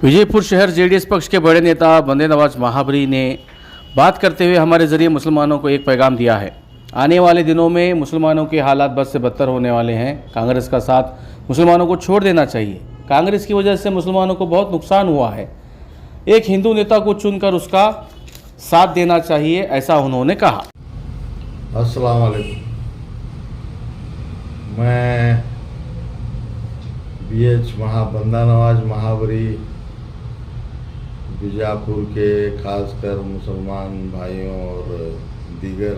विजयपुर शहर जेडीएस पक्ष के बड़े नेता बंदे नवाज महाबरी ने बात करते हुए हमारे ज़रिए मुसलमानों को एक पैगाम दिया है। आने वाले दिनों में मुसलमानों के हालात बद से बदतर होने वाले हैं। कांग्रेस का साथ मुसलमानों को छोड़ देना चाहिए। कांग्रेस की वजह से मुसलमानों को बहुत नुकसान हुआ है। एक हिंदू नेता को चुनकर उसका साथ देना चाहिए, ऐसा उन्होंने कहा। अस्सलाम वालेकुम। मैं BH बंदा नवाज महाबरी बीजापुर के खासकर मुसलमान भाइयों और दीगर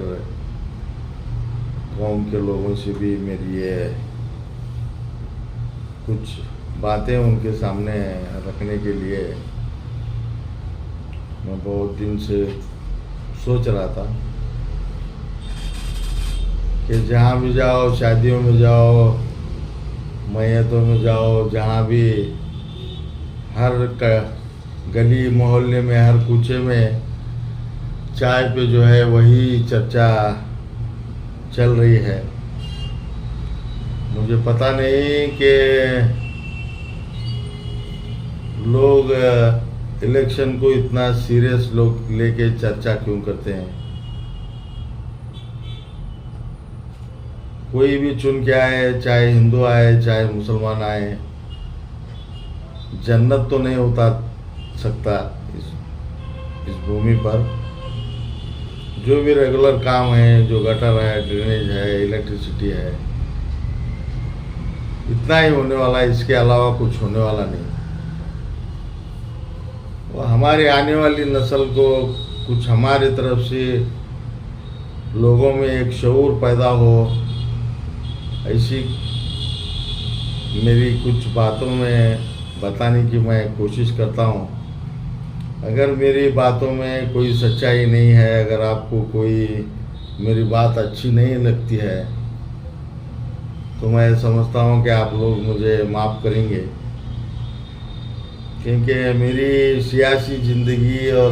कौम के लोगों से भी मेरी ये कुछ बातें उनके सामने रखने के लिए मैं बहुत दिन से सोच रहा था कि जहाँ भी जाओ, शादियों में जाओ, मैयतों में जाओ, जहाँ भी हर गली मोहल्ले में, हर कूचे में चाय पे जो है वही चर्चा चल रही है। मुझे पता नहीं कि लोग इलेक्शन को इतना सीरियस लोग लेके चर्चा क्यों करते हैं। कोई भी चुन के आए, चाहे हिंदू आए चाहे मुसलमान आए, जन्नत तो नहीं उतार सकता इस भूमि पर। जो भी रेगुलर काम है, जो गटर है, ड्रेनेज है, इलेक्ट्रिसिटी है, इतना ही होने वाला है। इसके अलावा कुछ होने वाला नहीं। और हमारी आने वाली नस्ल को कुछ हमारी तरफ से लोगों में एक शऊर पैदा हो, ऐसी मेरी कुछ बातों में बताने की मैं कोशिश करता हूँ। अगर मेरी बातों में कोई सच्चाई नहीं है, अगर आपको कोई मेरी बात अच्छी नहीं लगती है, तो मैं समझता हूँ कि आप लोग मुझे माफ़ करेंगे, क्योंकि मेरी सियासी ज़िंदगी और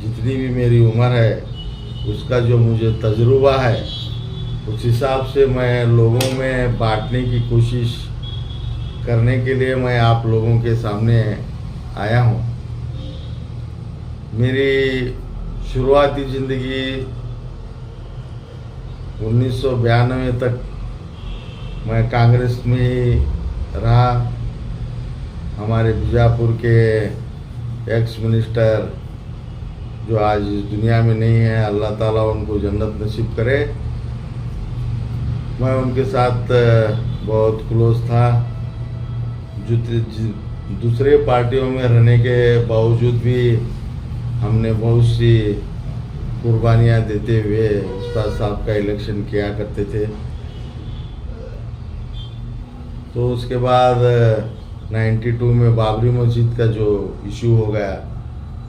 जितनी भी मेरी उम्र है उसका जो मुझे तजुर्बा है, उस हिसाब से मैं लोगों में बांटने की कोशिश करने के लिए मैं आप लोगों के सामने आया हूँ। मेरी शुरुआती ज़िंदगी 1992 तक मैं कांग्रेस में ही रहा। हमारे बीजापुर के एक्स मिनिस्टर जो आज इस दुनिया में नहीं है, अल्लाह ताला उनको जन्नत नसीब करे, मैं उनके साथ बहुत क्लोज था। दूसरे पार्टियों में रहने के बावजूद भी हमने बहुत सी कुर्बानियाँ देते हुए उस्ताद साहब का इलेक्शन किया करते थे। तो उसके बाद 92 में बाबरी मस्जिद का जो इशू हो गया,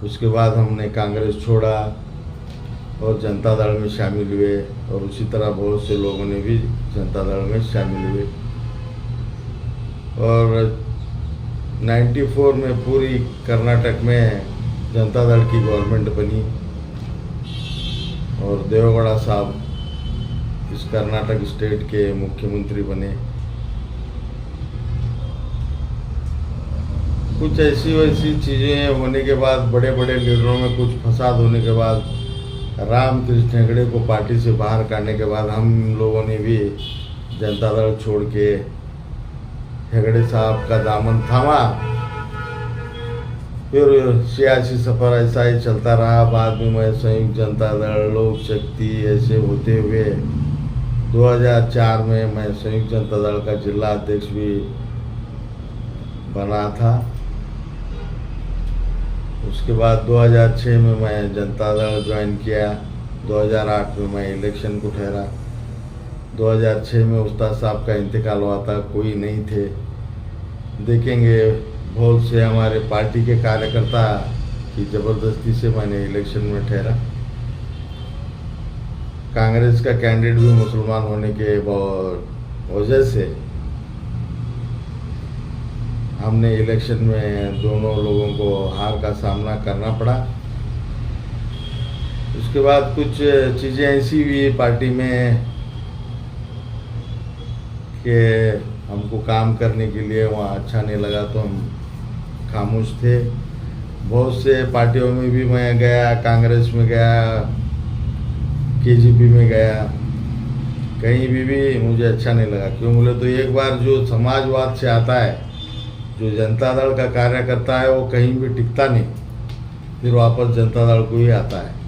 उसके बाद हमने कांग्रेस छोड़ा और जनता दल में शामिल हुए, और उसी तरह बहुत से लोगों ने भी जनता दल में शामिल हुए। और 94 में पूरी कर्नाटक में जनता दल की गवर्नमेंट बनी और देवेगौड़ा साहब इस कर्नाटक स्टेट के मुख्यमंत्री बने। कुछ ऐसी वैसी चीज़ें होने के बाद, बड़े बड़े लीडरों में कुछ फसाद होने के बाद, रामकृष्ण हेगड़े को पार्टी से बाहर काटने के बाद हम लोगों ने भी जनता दल छोड़ के हेगड़े साहब का दामन थामा। फिर सियासी सफ़र ऐसा ही चलता रहा। बाद में मैं संयुक्त जनता दल, लोक शक्ति ऐसे होते हुए 2004 में मैं संयुक्त जनता दल का जिला अध्यक्ष भी बना था। उसके बाद 2006 में मैं जनता दल ज्वाइन किया। 2008 में मैं इलेक्शन को ठहरा। 2006 में उस्ताद साहब का इंतकाल हुआ था, कोई नहीं थे। देखेंगे बहुत से हमारे पार्टी के कार्यकर्ता की ज़बरदस्ती से मैंने इलेक्शन में ठहरा। कांग्रेस का कैंडिडेट भी मुसलमान होने के वजह से हमने इलेक्शन में दोनों लोगों को हार का सामना करना पड़ा। उसके बाद कुछ चीज़ें ऐसी हुई पार्टी में कि हमको काम करने के लिए वहाँ अच्छा नहीं लगा, तो हम खामोश थे। बहुत से पार्टियों में भी मैं गया, कांग्रेस में गया, केजीपी में गया, कहीं भी मुझे अच्छा नहीं लगा। क्यों बोले तो एक बार जो समाजवाद से आता है, जो जनता दल का कार्य करता है, वो कहीं भी टिकता नहीं, फिर वापस जनता दल को ही आता है।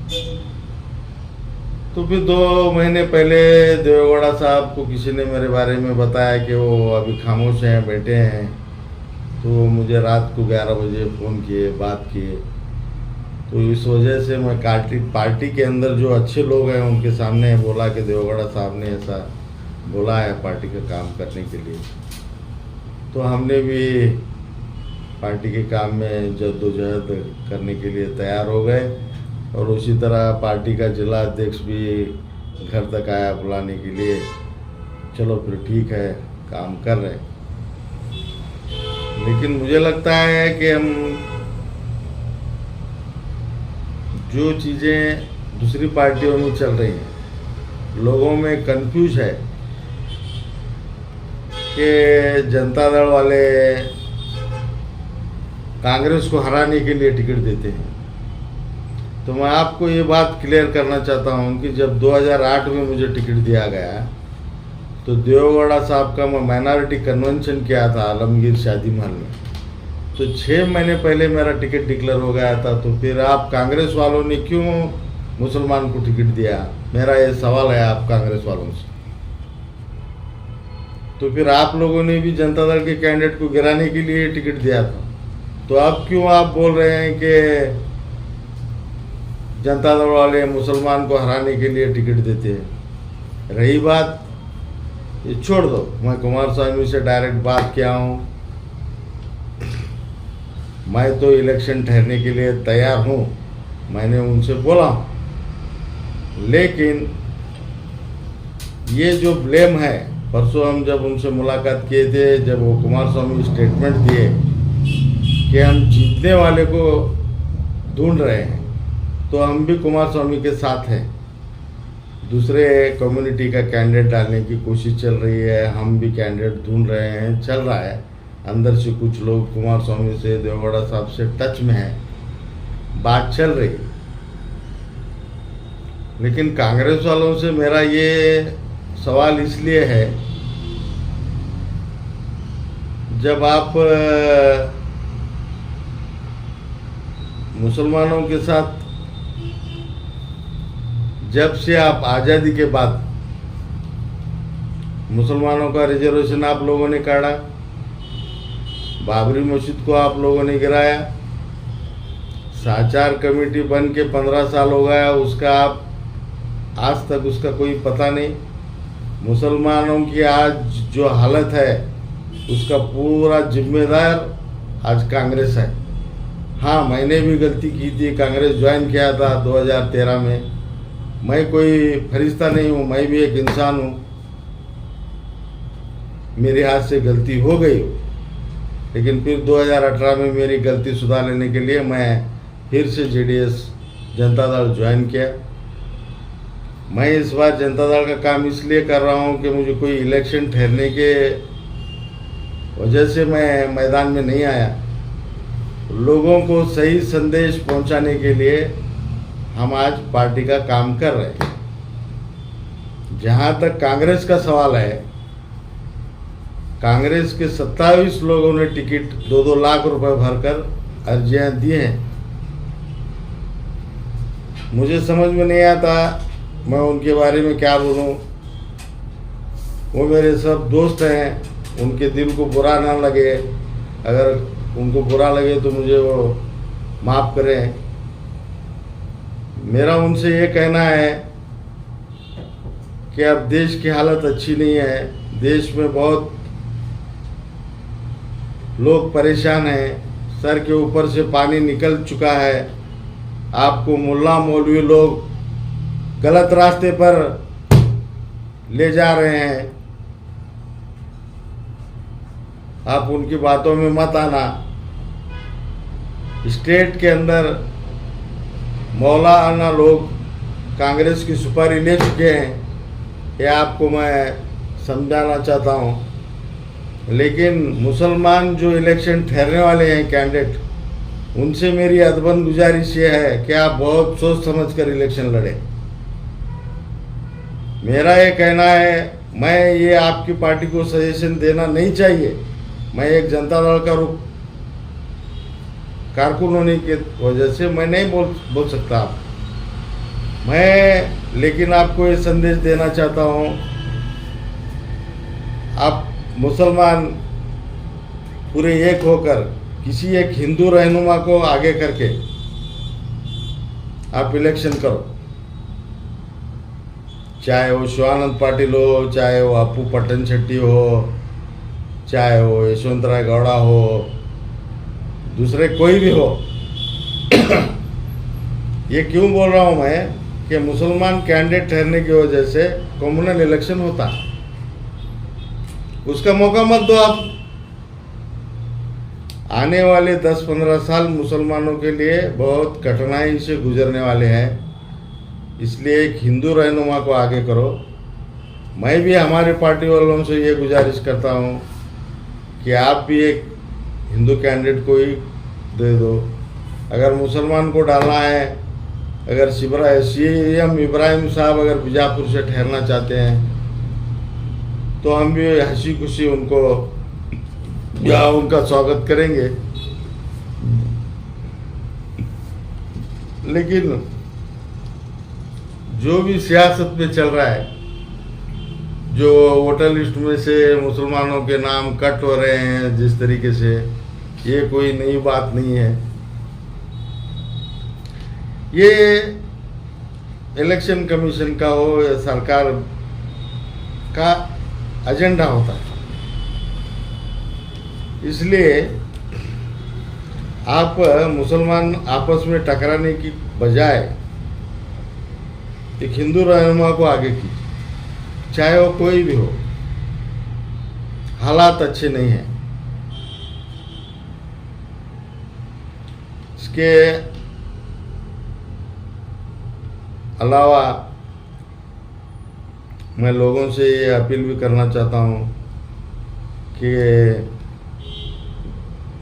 तो फिर 2 महीने पहले देवेगौड़ा साहब को किसी ने मेरे बारे में बताया कि वो अभी खामोश हैं, बैठे हैं। तो मुझे रात को 11 बजे फ़ोन किए, बात किए। तो इस वजह से मैं पार्टी के अंदर जो अच्छे लोग हैं उनके सामने बोला कि देवेगौड़ा साहब ने ऐसा बोला है पार्टी का काम करने के लिए। तो हमने भी पार्टी के काम में जद्दोजहद करने के लिए तैयार हो गए। और उसी तरह पार्टी का जिला अध्यक्ष भी घर तक आया बुलाने के लिए। चलो फिर ठीक है, काम कर रहे हैं। लेकिन मुझे लगता है कि हम जो चीज़ें दूसरी पार्टियों में चल रही हैं, लोगों में कंफ्यूज है कि जनता दल वाले कांग्रेस को हराने के लिए टिकट देते हैं। तो मैं आपको ये बात क्लियर करना चाहता हूँ कि जब 2008 में मुझे टिकट दिया गया तो देवेगौड़ा साहब का मैं माइनॉरिटी कन्वेंशन किया था आलमगीर शादी महल में। तो 6 महीने पहले मेरा टिकट डिक्लेयर हो गया था। तो फिर आप कांग्रेस वालों ने क्यों मुसलमान को टिकट दिया? मेरा ये सवाल है आप कांग्रेस वालों से। तो फिर आप लोगों ने भी जनता दल के कैंडिडेट को गिराने के लिए टिकट दिया था। तो अब क्यों आप बोल रहे हैं कि जनता दल वाले मुसलमान को हराने के लिए टिकट देते हैं? रही बात, ये छोड़ दो, मैं कुमारस्वामी से डायरेक्ट बात किया हूँ। मैं तो इलेक्शन ठहरने के लिए तैयार हूँ, मैंने उनसे बोला हूँ। लेकिन ये जो ब्लेम है, परसों हम जब उनसे मुलाकात किए थे, जब वो कुमारस्वामी स्टेटमेंट दिए कि हम जीतने वाले को ढूंढ रहे हैं, तो हम भी कुमारस्वामी के साथ हैं। दूसरे कम्युनिटी का कैंडिडेट डालने की कोशिश चल रही है, हम भी कैंडिडेट ढूंढ रहे हैं, चल रहा है। अंदर से कुछ लोग कुमारस्वामी से, देवेगौड़ा साहब से टच में हैं, बात चल रही। लेकिन कांग्रेस वालों से मेरा ये सवाल इसलिए है, जब आप मुसलमानों के साथ, जब से आप आज़ादी के बाद मुसलमानों का रिजर्वेशन आप लोगों ने काटा, बाबरी मस्जिद को आप लोगों ने गिराया, साचार कमेटी बन के 15 साल हो गया, उसका आप आज तक उसका कोई पता नहीं। मुसलमानों की आज जो हालत है उसका पूरा जिम्मेदार आज कांग्रेस है। हाँ, मैंने भी गलती की थी, कांग्रेस ज्वाइन किया था 2013 में। मैं कोई फरिश्ता नहीं हूँ, मैं भी एक इंसान हूँ, मेरे हाथ से गलती हो गई हो। लेकिन फिर 2018 में मेरी गलती सुधार लेने के लिए मैं फिर से जेडीएस जनता दल ज्वाइन किया। मैं इस बार जनता दल का काम इसलिए कर रहा हूँ कि मुझे कोई इलेक्शन ठहरने के वजह से मैं मैदान में नहीं आया। लोगों को सही संदेश पहुँचाने के लिए हम आज पार्टी का काम कर रहे हैं। जहाँ तक कांग्रेस का सवाल है, कांग्रेस के 27 लोगों ने टिकट 2-2 लाख रुपए भरकर अर्जियां दी हैं। मुझे समझ में नहीं आता मैं उनके बारे में क्या बोलूं। वो मेरे सब दोस्त हैं, उनके दिल को बुरा ना लगे, अगर उनको बुरा लगे तो मुझे वो माफ़ करें। मेरा उनसे ये कहना है कि अब देश की हालत अच्छी नहीं है, देश में बहुत लोग परेशान हैं, सर के ऊपर से पानी निकल चुका है। आपको मुल्ला मौलवी लोग गलत रास्ते पर ले जा रहे हैं, आप उनकी बातों में मत आना। स्टेट के अंदर मौलाना लोग कांग्रेस की सुपारी ले चुके हैं, ये आपको मैं समझाना चाहता हूँ। लेकिन मुसलमान जो इलेक्शन ठहरने वाले हैं कैंडिडेट, उनसे मेरी अदबन गुजारिश ये है कि आप बहुत सोच समझ कर इलेक्शन लड़ें। मेरा ये कहना है, मैं ये आपकी पार्टी को सजेशन देना नहीं चाहिए, मैं एक जनता दल का कारकुन होने की वजह से मैं नहीं बोल सकता आप मैं, लेकिन आपको ये संदेश देना चाहता हूँ, आप मुसलमान पूरे एक होकर किसी एक हिंदू रहनुमा को आगे करके आप इलेक्शन करो, चाहे वो शिवानंद पाटिल हो, चाहे वो अपू पट्टन शेट्टी हो, चाहे वो यशवंतराव गौड़ा हो, दूसरे कोई भी हो। ये क्यों बोल रहा हूँ मैं कि मुसलमान कैंडिडेट ठहरने की वजह से कम्युनल इलेक्शन होता है, उसका मौका मत दो आप। आने वाले 10-15 साल मुसलमानों के लिए बहुत कठिनाई से गुजरने वाले हैं, इसलिए एक हिंदू रहनुमा को आगे करो। मैं भी हमारे पार्टी वालों से ये गुजारिश करता हूँ कि आप भी एक हिंदू कैंडिडेट को ही दे दो। अगर मुसलमान को डालना है, अगर CM इब्राहिम साहब अगर बीजापुर से ठहरना चाहते हैं तो हम भी हंसी खुशी उनको या उनका स्वागत करेंगे। लेकिन जो भी सियासत में चल रहा है, जो वोटर लिस्ट में से मुसलमानों के नाम कट हो रहे हैं जिस तरीके से, ये कोई नई बात नहीं है। ये इलेक्शन कमीशन का हो या सरकार का एजेंडा होता है, इसलिए आप मुसलमान आपस में टकराने की बजाय एक हिंदू रहनुमा को आगे कीजिए, चाहे वो कोई भी हो। हालात अच्छे नहीं हैं। इसके अलावा मैं लोगों से ये अपील भी करना चाहता हूँ कि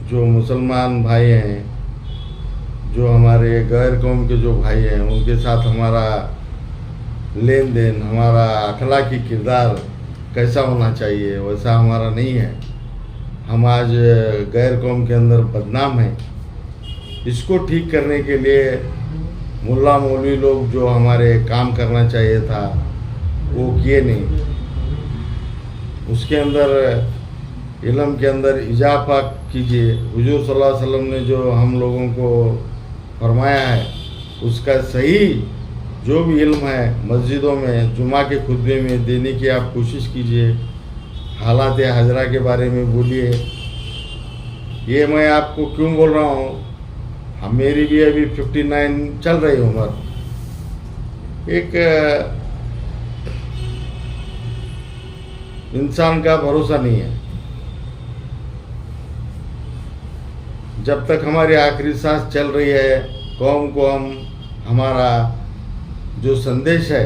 जो मुसलमान भाई हैं, जो हमारे गैर कौम के जो भाई हैं, उनके साथ हमारा लेन देन, हमारा अखलाकी किरदार कैसा होना चाहिए वैसा हमारा नहीं है। हम आज गैर कौम के अंदर बदनाम हैं। इसको ठीक करने के लिए मुल्ला मौलवी लोग जो हमारे काम करना चाहिए था वो किए नहीं। उसके अंदर इल्म के अंदर इजाफा कीजिए। हुजूर सल्लल्लाहु अलैहि वसल्लम ने जो हम लोगों को फरमाया है उसका सही जो भी इल्म है मस्जिदों में जुमा के खुतबे में देने की आप कोशिश कीजिए। हालात हजरा के बारे में बोलिए। ये मैं आपको क्यों बोल रहा हूँ, हम मेरी भी अभी 59 चल रही उम्र। एक इंसान का भरोसा नहीं है। जब तक हमारी आखिरी सांस चल रही है, कौम को हम हमारा जो संदेश है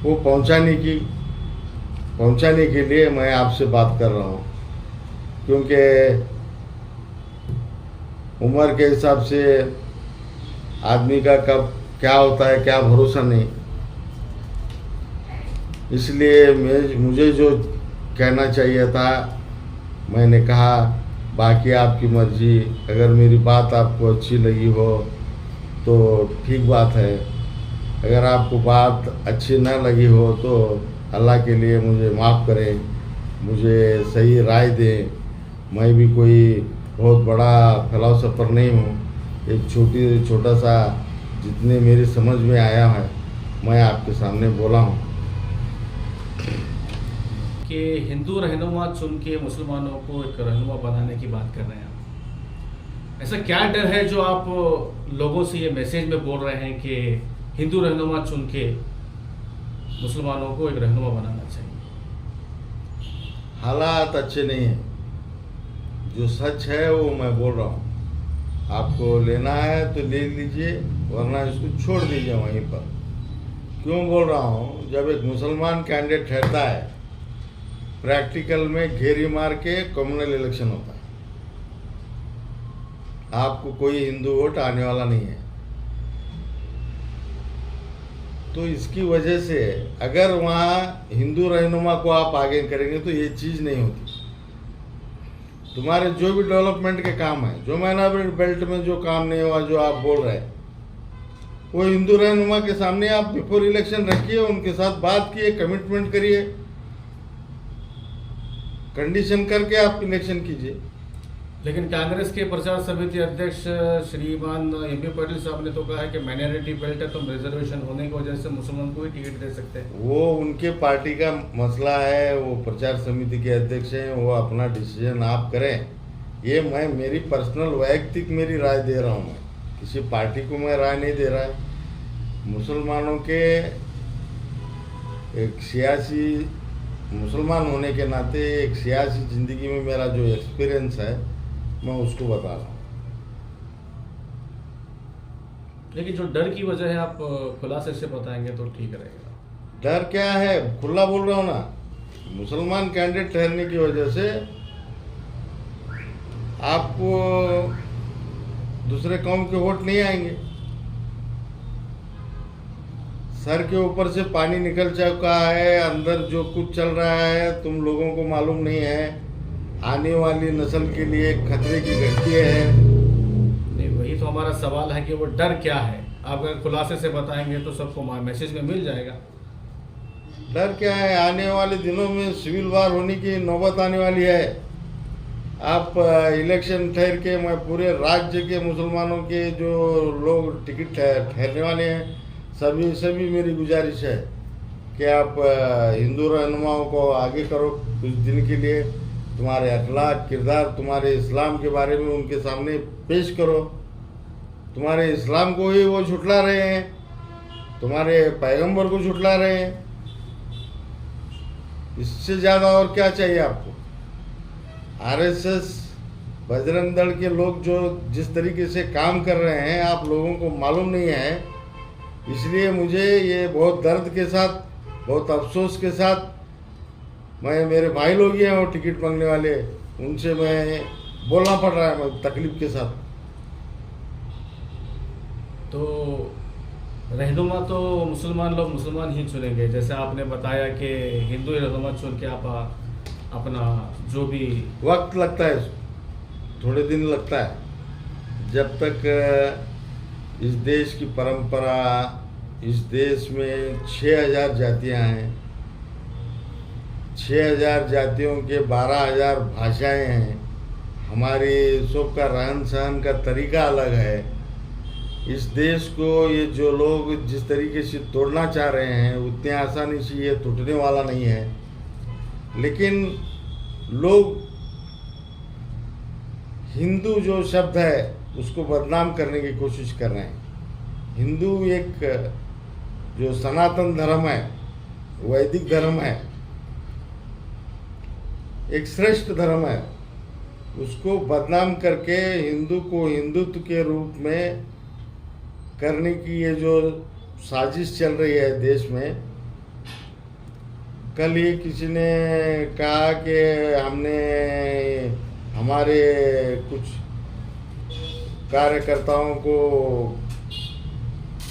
वो पहुंचाने के लिए मैं आपसे बात कर रहा हूँ, क्योंकि उम्र के हिसाब से आदमी का कब क्या होता है क्या भरोसा नहीं। इसलिए मुझे जो कहना चाहिए था मैंने कहा। बाकी आपकी मर्जी। अगर मेरी बात आपको अच्छी लगी हो तो ठीक बात है, अगर आपको बात अच्छी ना लगी हो तो अल्लाह के लिए मुझे माफ़ करें, मुझे सही राय दें। मैं भी कोई बहुत बड़ा फिलोसोफर नहीं हूँ। एक छोटा सा जितने मेरी समझ में आया है मैं आपके सामने बोला हूँ। कि हिंदू रहनुमा चुन के मुसलमानों को एक रहनुमा बनाने की बात कर रहे हैं आप। ऐसा क्या डर है जो आप लोगों से ये मैसेज में बोल रहे हैं कि हिंदू रहनुमा चुन के मुसलमानों को एक रहनुमा बनाना चाहिए? हालात अच्छे नहीं हैं। जो सच है वो मैं बोल रहा हूँ। आपको लेना है तो ले लीजिए, वरना इसको छोड़ दीजिए वहीं पर। क्यों बोल रहा हूँ, जब एक मुसलमान कैंडिडेट ठहरता है प्रैक्टिकल में घेरी मार के कम्युनल इलेक्शन होता है। आपको कोई हिंदू वोट आने वाला नहीं है। तो इसकी वजह से अगर वहाँ हिंदू रहनुमा को आप आगे करेंगे तो ये चीज़ नहीं होती। तुम्हारे जो भी डेवलपमेंट के काम है, जो माइनॉरिटी बेल्ट में जो काम नहीं हुआ, जो आप बोल रहे हैं, वो हिंदू रहनुमा के सामने आप बिफोर इलेक्शन रखिए, उनके साथ बात किए, कमिटमेंट करिए, कंडीशन करके आप इलेक्शन कीजिए। लेकिन कांग्रेस के प्रचार समिति अध्यक्ष श्रीमान MP पाटिल साहब ने तो कहा है कि माइनॉरिटी बेल्ट है, तुम रिजर्वेशन होने की वजह से मुसलमान को ही टिकट दे सकते हैं। वो उनके पार्टी का मसला है, वो प्रचार समिति के अध्यक्ष हैं, वो अपना डिसीजन आप करें। ये मैं मेरी पर्सनल वैयक्तिक मेरी राय दे रहा हूँ, मैं किसी पार्टी को मैं राय नहीं दे रहा है। मुसलमानों के एक सियासी मुसलमान होने के नाते एक सियासी ज़िंदगी में मेरा जो एक्सपीरियंस है मैं उसको बता रहा हूँ। लेकिन जो डर की वजह है आप खुलासे से बताएंगे तो ठीक रहेगा। डर क्या है, खुला बोल रहा हूँ ना, मुसलमान कैंडिडेट ठहरने की वजह से आपको दूसरे कौम के वोट नहीं आएंगे। सर के ऊपर से पानी निकल चुका है, अंदर जो कुछ चल रहा है तुम लोगों को मालूम नहीं है। आने वाली नस्ल के लिए खतरे की घंटी है। नहीं, वही तो हमारा सवाल है कि वो डर क्या है। आप अगर खुलासे से बताएंगे तो सबको मैसेज में मिल जाएगा। डर क्या है, आने वाले दिनों में सिविल वार होने की नौबत आने वाली है। आप इलेक्शन ठहर के, मैं पूरे राज्य के मुसलमानों के जो लोग टिकट ठहरने वाले हैं सभी मेरी गुजारिश है कि आप हिंदू रहनुमाओं को आगे करो कुछ दिन के लिए। तुम्हारे अखलाक किरदार, तुम्हारे इस्लाम के बारे में उनके सामने पेश करो। तुम्हारे इस्लाम को ही वो झुठला रहे हैं, तुम्हारे पैगंबर को झुठला रहे हैं। इससे ज़्यादा और क्या चाहिए आपको? RSS बजरंग दल के लोग जो जिस तरीके से काम कर रहे हैं आप लोगों को मालूम नहीं है। इसलिए मुझे ये बहुत दर्द के साथ, बहुत अफसोस के साथ, मैं मेरे भाई लोग ही हैं वो टिकट मांगने वाले, उनसे मैं बोलना पड़ रहा है, मैं तकलीफ के साथ। तो रहनुमा तो मुसलमान लोग मुसलमान ही चुनेंगे, जैसे आपने बताया कि हिंदू रहनुमा चुन के आप अपना जो भी वक्त लगता है, थोड़े दिन लगता है। जब तक इस देश की परंपरा, इस देश में 6000 जातियां हैं, 6000 जातियों के 12000 भाषाएं हैं, हमारे सबका रहन सहन का तरीका अलग है। इस देश को ये जो लोग जिस तरीके से तोड़ना चाह रहे हैं उतने आसानी से ये टूटने वाला नहीं है। लेकिन लोग हिंदू जो शब्द है उसको बदनाम करने की कोशिश कर रहे हैं। हिंदू एक जो सनातन धर्म है, वैदिक धर्म है, एक श्रेष्ठ धर्म है, उसको बदनाम करके हिंदू को हिंदुत्व के रूप में करने की ये जो साजिश चल रही है देश में। कल ही किसी ने कहा कि हमने हमारे कुछ कार्यकर्ताओं को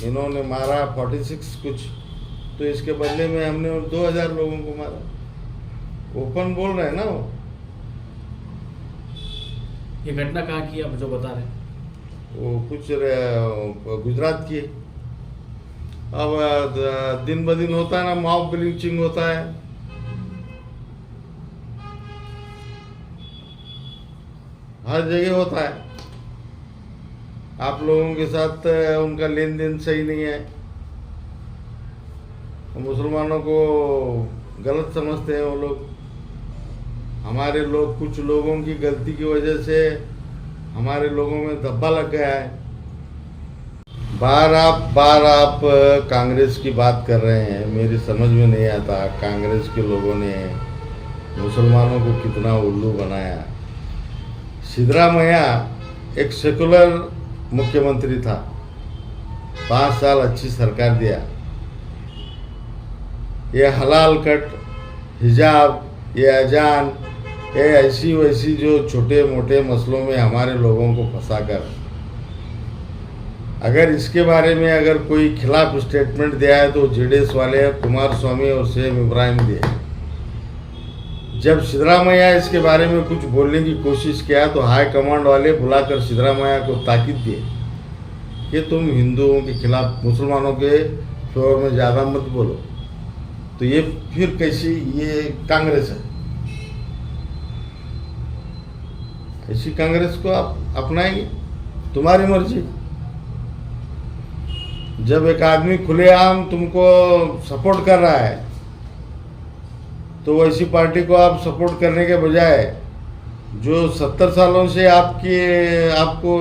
इन्होंने मारा 46 कुछ, तो इसके बदले में हमने 2000 लोगों को मारा। ओपन बोल रहे हैं ना वो। ये घटना कहाँ की आप जो बता रहे हैं? वो कुछ गुजरात की। अब दिन ब दिन होता है ना, मॉब लिंचिंग होता है। हर जगह होता है। आप लोगों के साथ उनका लेन देन सही नहीं है, मुसलमानों को गलत समझते हैं वो लोग। हमारे लोग, कुछ लोगों की गलती की वजह से हमारे लोगों में धब्बा लग गया है। बार आप कांग्रेस की बात कर रहे हैं, मेरी समझ में नहीं आता कांग्रेस के लोगों ने मुसलमानों को कितना उल्लू बनाया। सिद्धरामैया एक सेकुलर मुख्यमंत्री था, 5 साल अच्छी सरकार दिया। ये हलाल कट, हिजाब, ये अजान, ये ऐसी वैसी जो छोटे मोटे मसलों में हमारे लोगों को फंसाकर, अगर इसके बारे में अगर कोई खिलाफ स्टेटमेंट दिया है तो जेडीएस वाले कुमार स्वामी और सीएम इब्राहिम दिए। जब सिद्धरामैया इसके बारे में कुछ बोलने की कोशिश किया तो हाई कमांड वाले बुलाकर सिद्धरामैया को ताकीद दिए कि तुम हिंदुओं के खिलाफ, मुसलमानों के फेवर में ज़्यादा मत बोलो। तो ये फिर कैसी ये कांग्रेस है? ऐसी कांग्रेस को आप अपनाएंगे? तुम्हारी मर्जी। जब एक आदमी खुलेआम तुमको सपोर्ट कर रहा है तो वैसी पार्टी को आप सपोर्ट करने के बजाय जो 70 सालों से आपको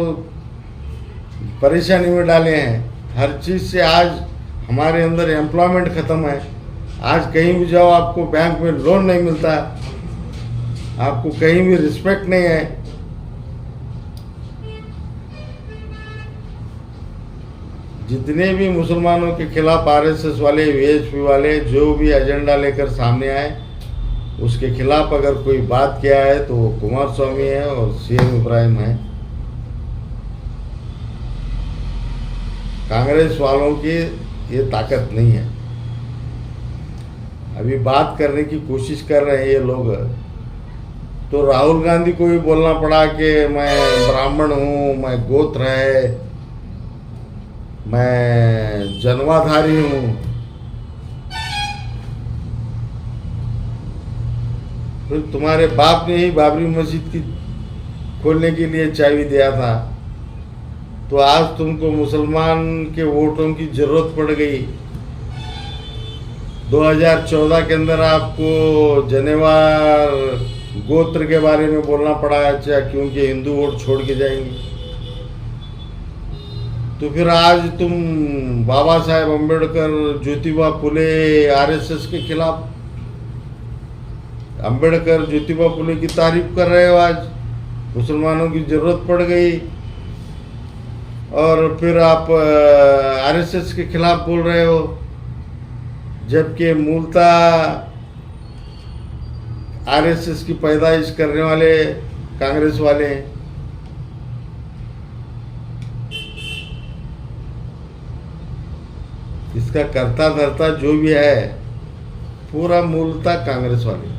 परेशानी में डाले हैं, हर चीज़ से आज हमारे अंदर एम्प्लॉयमेंट ख़त्म है। आज कहीं भी जाओ आपको बैंक में लोन नहीं मिलता, आपको कहीं भी रिस्पेक्ट नहीं है। जितने भी मुसलमानों के खिलाफ आरएसएस वाले, वीएचपी वाले जो भी एजेंडा लेकर सामने आए, उसके खिलाफ अगर कोई बात किया है तो वो कुमार स्वामी है और सीएम इब्राहिम है। कांग्रेस वालों की ये ताकत नहीं है। अभी बात करने की कोशिश कर रहे हैं ये लोग, तो राहुल गांधी को भी बोलना पड़ा कि मैं ब्राह्मण हूँ, मैं गोत्र है, मैं जन्माधारी हूँ। तो तुम्हारे बाप ने ही बाबरी मस्जिद की खोलने के लिए चाबी दिया था, तो आज तुमको मुसलमान के वोटों की जरूरत पड़ गई। 2014 के अंदर आपको जनेवार गोत्र के बारे में बोलना पड़ा, अच्छा क्योंकि हिंदू वोट छोड़ के जाएंगे। तो फिर आज तुम बाबा साहेब अम्बेडकर, ज्योतिबा फुले, आरएसएस के खिलाफ, अम्बेडकर ज्योतिबा फुले की तारीफ कर रहे हो। आज मुसलमानों की जरूरत पड़ गई और फिर आप आरएसएस के खिलाफ बोल रहे हो, जबकि मूलतः आरएसएस की पैदाइश करने वाले कांग्रेस वाले हैं। इसका कर्ता धर्ता जो भी है पूरा मूलतः कांग्रेस वाले।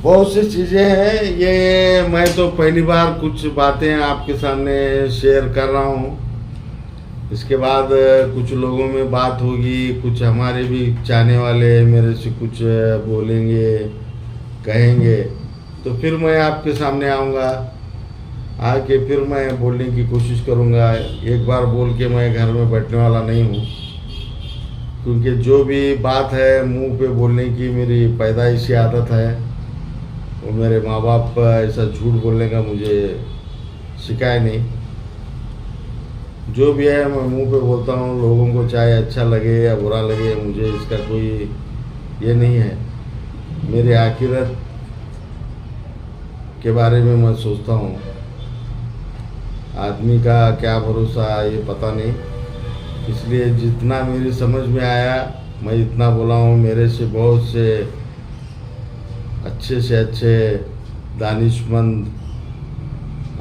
बहुत सी चीज़ें हैं, ये मैं तो पहली बार कुछ बातें आपके सामने शेयर कर रहा हूँ। इसके बाद कुछ लोगों में बात होगी, कुछ हमारे भी चाहने वाले मेरे से कुछ बोलेंगे, कहेंगे, तो फिर मैं आपके सामने आऊँगा, आके फिर मैं बोलने की कोशिश करूँगा। एक बार बोल के मैं घर में बैठने वाला नहीं हूँ, क्योंकि जो भी बात है मुंह पे बोलने की मेरी पैदाइशी आदत है। वो मेरे माँ बाप ऐसा झूठ बोलने का मुझे सिखाया नहीं। जो भी है मैं मुंह पे बोलता हूँ, लोगों को चाहे अच्छा लगे या बुरा लगे, मुझे इसका कोई ये नहीं है। मेरे आखिरत के बारे में मैं सोचता हूँ, आदमी का क्या भरोसा ये पता नहीं। इसलिए जितना मेरी समझ में आया मैं इतना बोला हूँ। मेरे से बहुत से अच्छे दानिशमंद,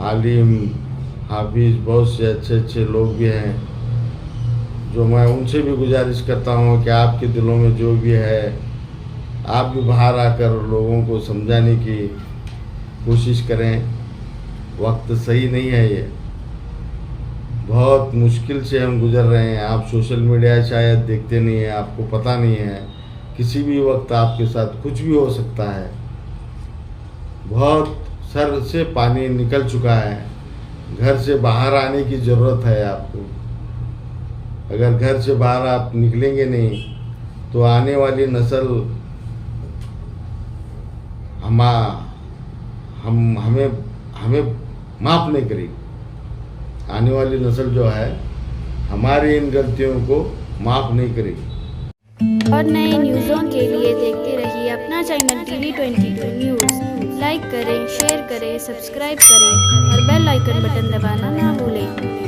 आलिम, हाफिज, बहुत से अच्छे लोग भी हैं, जो मैं उनसे भी गुजारिश करता हूँ कि आपके दिलों में जो भी है आप भी बाहर आकर लोगों को समझाने की कोशिश करें। वक्त सही नहीं है, ये बहुत मुश्किल से हम गुजर रहे हैं। आप सोशल मीडिया शायद देखते नहीं हैं, आपको पता नहीं है, किसी भी वक्त आपके साथ कुछ भी हो सकता है। बहुत सर से पानी निकल चुका है, घर से बाहर आने की ज़रूरत है आपको। अगर घर से बाहर आप निकलेंगे नहीं तो आने वाली नस्ल हमें माफ़ नहीं करेगी। आने वाली नस्ल जो है हमारी इन गलतियों को माफ़ नहीं करेगी। और नए न्यूज़ों के लिए देखते रहिए अपना चैनल TV22 न्यूज़। लाइक करें, शेयर करें, सब्सक्राइब करें और बेल आइकन बटन दबाना ना भूलें।